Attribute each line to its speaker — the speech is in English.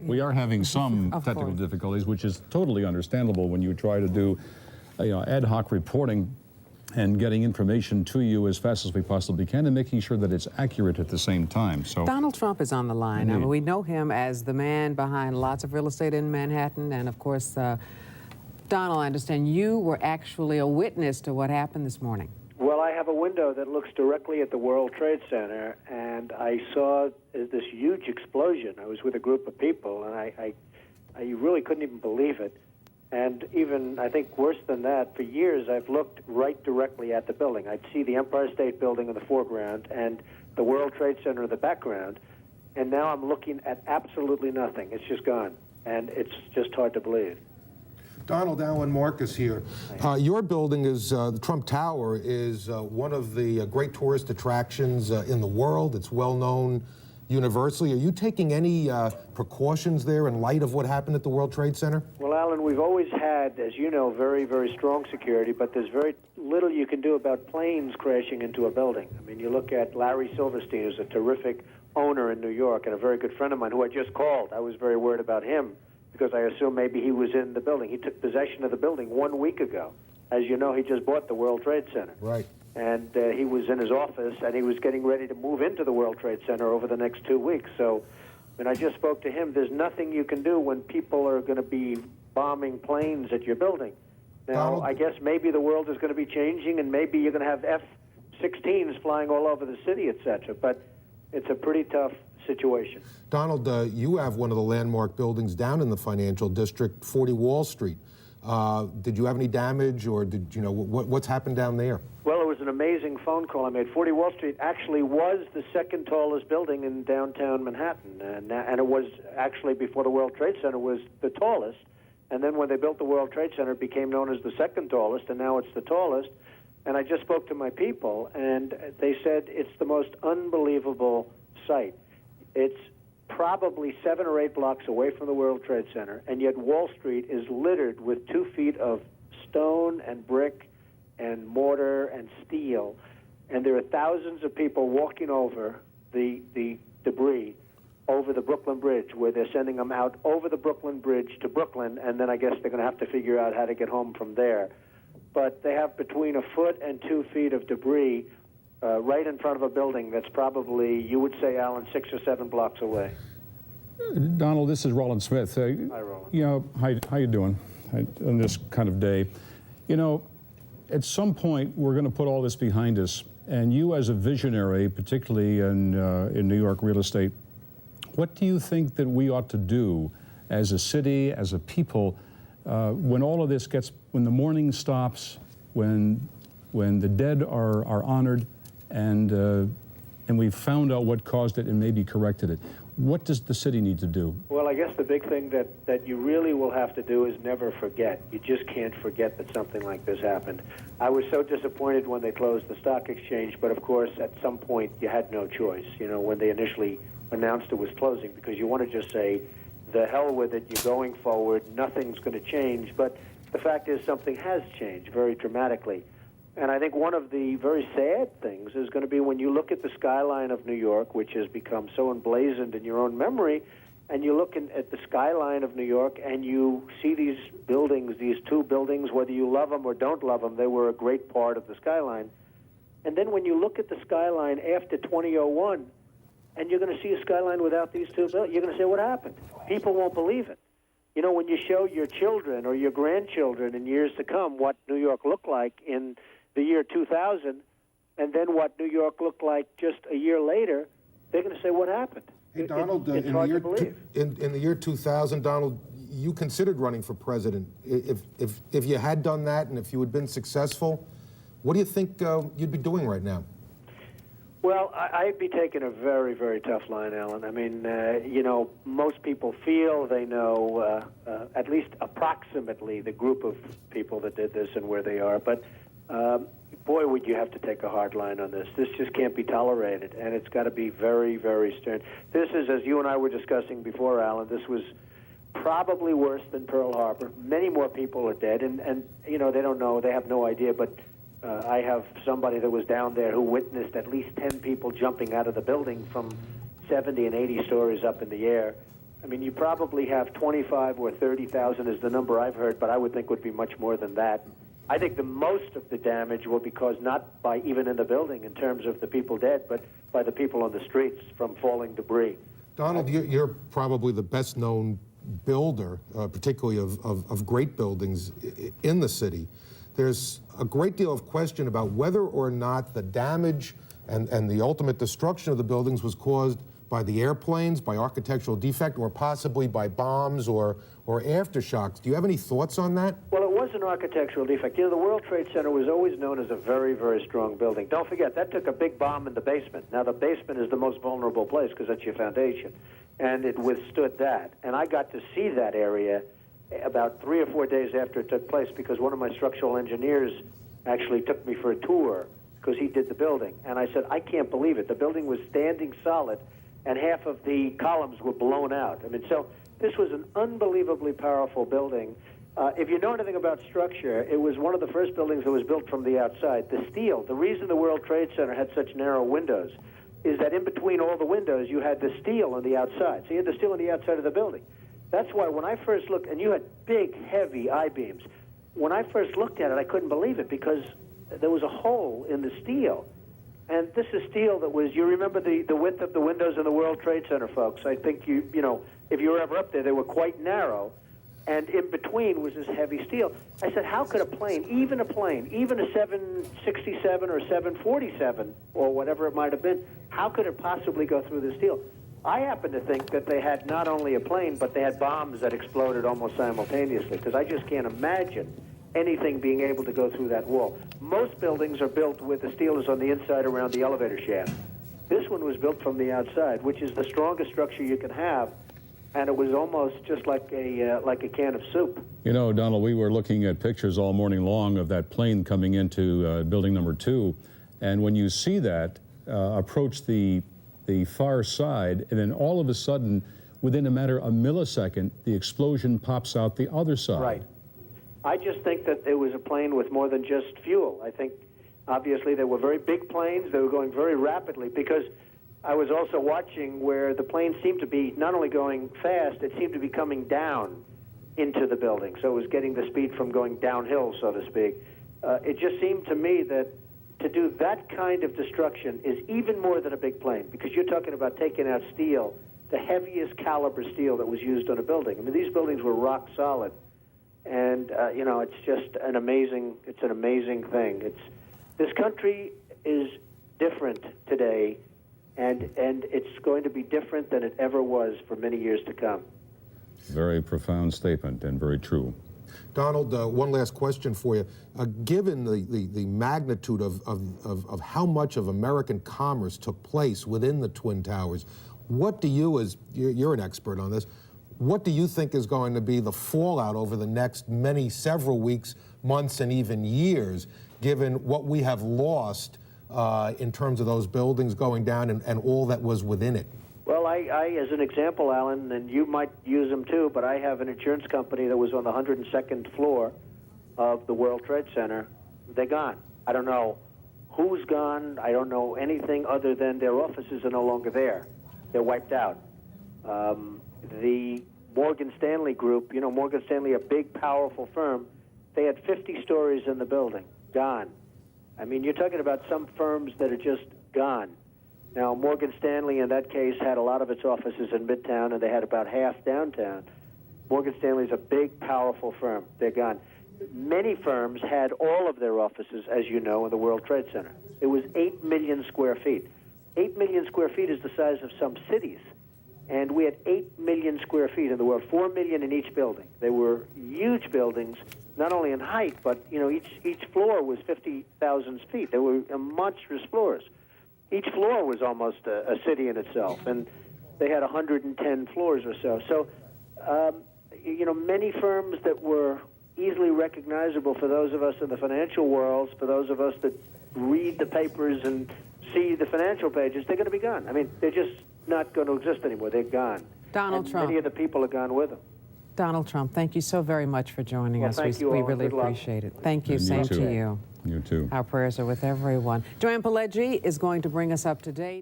Speaker 1: We are having some technical difficulties, which is totally understandable when you try to do ad hoc reporting and getting information to you as fast as we possibly can and making sure that it's accurate at the same time. So
Speaker 2: Donald Trump is on the line. I mean, we know him as the man behind lots of real estate in Manhattan, and of course, Donald, I understand you were actually a witness to what happened this morning.
Speaker 3: Well, I have a window that looks directly at the World Trade Center, and I saw this huge explosion. I was with a group of people, and I really couldn't even believe it. And even, I think, worse than that, for years I've looked right directly at the building. I'd see the Empire State Building in the foreground and the World Trade Center in the background, and now I'm looking at absolutely nothing. It's just gone, and it's just hard to believe.
Speaker 4: Donald, Alan Marcus here. Your building is, the Trump Tower, is one of the great tourist attractions in the world. It's well known universally. Are you taking any precautions there in light of what happened at the World Trade Center? Well,
Speaker 3: Alan, we've always had, as you know, very, very strong security, but there's very little you can do about planes crashing into a building. I mean, you look at Larry Silverstein, who's a terrific owner in New York and a very good friend of mine who I just called. I was very worried about him because I assumed maybe he was in the building. He took possession of the building 1 week ago. As you know, he just bought the World Trade Center.
Speaker 4: Right.
Speaker 3: And he was in his office, and he was getting ready to move into the World Trade Center over the next 2 weeks. So when I just spoke to him, there's nothing you can do when people are going to be bombing planes at your building. Now, Donald, I guess maybe the world is going to be changing, and maybe you're going to have F-16s flying all over the city, etc. But it's a pretty tough situation.
Speaker 4: Donald, you have one of the landmark buildings down in the financial district, 40 Wall Street. Did you have any damage, or did you know what's happened down there?
Speaker 3: Well, it was an amazing phone call I made. 40 Wall Street actually was the second tallest building in downtown Manhattan, and it was actually, before the World Trade Center, was the tallest. And then when they built the World Trade Center, it became known as the second tallest, and now it's the tallest. And I just spoke to my people, and they said it's the most unbelievable sight. It's probably 7 or 8 blocks away from the World Trade Center, and yet Wall Street is littered with 2 feet of stone and brick and mortar and steel, and there are thousands of people walking over the debris over the Brooklyn Bridge, where they're sending them out over the Brooklyn Bridge to Brooklyn, and then I guess they're going to have to figure out how to get home from there. But they have between 1 foot and 2 feet of debris right in front of a building that's probably, you would say, Alan, 6 or 7 blocks away.
Speaker 1: Donald, this is Roland Smith.
Speaker 3: Hi, Roland.
Speaker 1: You know, how you doing on this kind of day? You know, at some point, we're going to put all this behind us, and you as a visionary, particularly in New York real estate, what do you think that we ought to do as a city, as a people, when all of this gets, when the mourning stops, when the dead are honored, and we've found out what caused it and maybe corrected it? What does the city need to do?
Speaker 3: Well, I guess the big thing that you really will have to do is never forget. You just can't forget that something like this happened. I was so disappointed when they closed the stock exchange, but of course, at some point, you had no choice, you know, when they initially announced it was closing, because you want to just say, the hell with it, you're going forward, nothing's going to change. But the fact is, something has changed very dramatically. And I think one of the very sad things is going to be when you look at the skyline of New York, which has become so emblazoned in your own memory, and you look at the skyline of New York and you see these buildings, these 2 buildings, whether you love them or don't love them, they were a great part of the skyline. And then when you look at the skyline after 2001, and you're going to see a skyline without these 2 buildings, you're going to say, what happened? People won't believe it. You know, when you show your children or your grandchildren in years to come what New York looked like in the year 2000, and then what New York looked like just a year later, they're going to say, what happened?
Speaker 4: Hey, Donald,
Speaker 3: it's hard to believe.
Speaker 4: In the year 2000, Donald, you considered running for president. If you had done that and if you had been successful, what do you think you'd be doing right now?
Speaker 3: Well, I'd be taking a very, very tough line, Alan. I mean, you know, most people feel they know at least approximately the group of people that did this and where they are. But, boy, would you have to take a hard line on this. This just can't be tolerated, and it's got to be very, very stern. This is, as you and I were discussing before, Alan, this was probably worse than Pearl Harbor. Many more people are dead, and you know, they don't know, they have no idea, but I have somebody that was down there who witnessed at least 10 people jumping out of the building from 70 and 80 stories up in the air. I mean, you probably have 25 or 30,000 is the number I've heard, but I would think would be much more than that. I think the most of the damage will be caused not by even in the building in terms of the people dead, but by the people on the streets from falling debris.
Speaker 4: Donald, you're probably the best known builder, particularly of great buildings in the city. There's a great deal of question about whether or not the damage and the ultimate destruction of the buildings was caused by the airplanes, by architectural defect, or possibly by bombs or aftershocks. Do you have any thoughts on that?
Speaker 3: Well, it was an architectural defect. You know, the World Trade Center was always known as a very, very strong building. Don't forget, that took a big bomb in the basement. Now, the basement is the most vulnerable place because that's your foundation, and it withstood that. And I got to see that area about 3 or 4 days after it took place because one of my structural engineers actually took me for a tour because he did the building. And I said, I can't believe it. The building was standing solid, and half of the columns were blown out. I mean, so this was an unbelievably powerful building. If you know anything about structure, it was one of the first buildings that was built from the outside. The steel, the reason the World Trade Center had such narrow windows is that in between all the windows, you had the steel on the outside. So you had the steel on the outside of the building. That's why when I first looked, and you had big, heavy I-beams, when I first looked at it, I couldn't believe it because there was a hole in the steel. And this is steel that was, you remember the width of the windows in the World Trade Center, folks. I think you know, if you were ever up there, they were quite narrow. And in between was this heavy steel. I said, how could a plane, even a 767 or 747 or whatever it might have been, how could it possibly go through the steel? I happen to think that they had not only a plane, but they had bombs that exploded almost simultaneously, because I just can't imagine anything being able to go through that wall. Most buildings are built with the steel is on the inside around the elevator shaft. This one was built from the outside, which is the strongest structure you can have, and it was almost just like a can of soup.
Speaker 1: You know, Donald, we were looking at pictures all morning long of that plane coming into building number 2, and when you see that approach the far side, and then all of a sudden, within a matter of a millisecond, the explosion pops out the other side.
Speaker 3: Right. I just think that it was a plane with more than just fuel. I think, obviously, they were very big planes. They were going very rapidly, because I was also watching where the plane seemed to be not only going fast, it seemed to be coming down into the building. So it was getting the speed from going downhill, so to speak. It just seemed to me that to do that kind of destruction is even more than a big plane, because you're talking about taking out steel, the heaviest caliber steel that was used on a building. I mean, these buildings were rock solid. And, you know, it's just an amazing thing. This country is different today, and it's going to be different than it ever was for many years to come.
Speaker 1: Very profound statement and very true.
Speaker 4: Donald, one last question for you. Given the magnitude of how much of American commerce took place within the Twin Towers, what do you, as you're an expert on this, what do you think is going to be the fallout over the next several weeks, months, and even years, given what we have lost in terms of those buildings going down and all that was within it?
Speaker 3: Well, I, as an example, Alan, and you might use them too, but I have an insurance company that was on the 102nd floor of the World Trade Center. They're gone. I don't know who's gone. I don't know anything other than their offices are no longer there. They're wiped out. The Morgan Stanley Group, you know, Morgan Stanley, a big, powerful firm, they had 50 stories in the building, gone. I mean, you're talking about some firms that are just gone. Now, Morgan Stanley, in that case, had a lot of its offices in Midtown, and they had about half downtown. Morgan Stanley's a big, powerful firm. They're gone. Many firms had all of their offices, as you know, in the World Trade Center. It was 8 million square feet. 8 million square feet is the size of some cities. And we had 8 million square feet in the world, 4 million in each building. They were huge buildings, not only in height, but, you know, each floor was 50,000 feet. They were monstrous floors. Each floor was almost a city in itself, and they had 110 floors or so. So, you know, many firms that were easily recognizable for those of us in the financial worlds, for those of us that read the papers and see the financial pages, they're going to be gone. I mean, they're just not going to exist anymore. They're gone.
Speaker 2: Donald Trump.
Speaker 3: Many of the people are gone with them.
Speaker 2: Donald Trump, thank you so very much for joining us.
Speaker 3: Thank you all.
Speaker 2: We really
Speaker 3: Good luck.
Speaker 2: appreciate it. Thank you.
Speaker 1: And you
Speaker 2: Same
Speaker 1: too.
Speaker 2: to you.
Speaker 1: You too.
Speaker 2: Our prayers are with everyone. Joanne Pileggi is going to bring us up to date.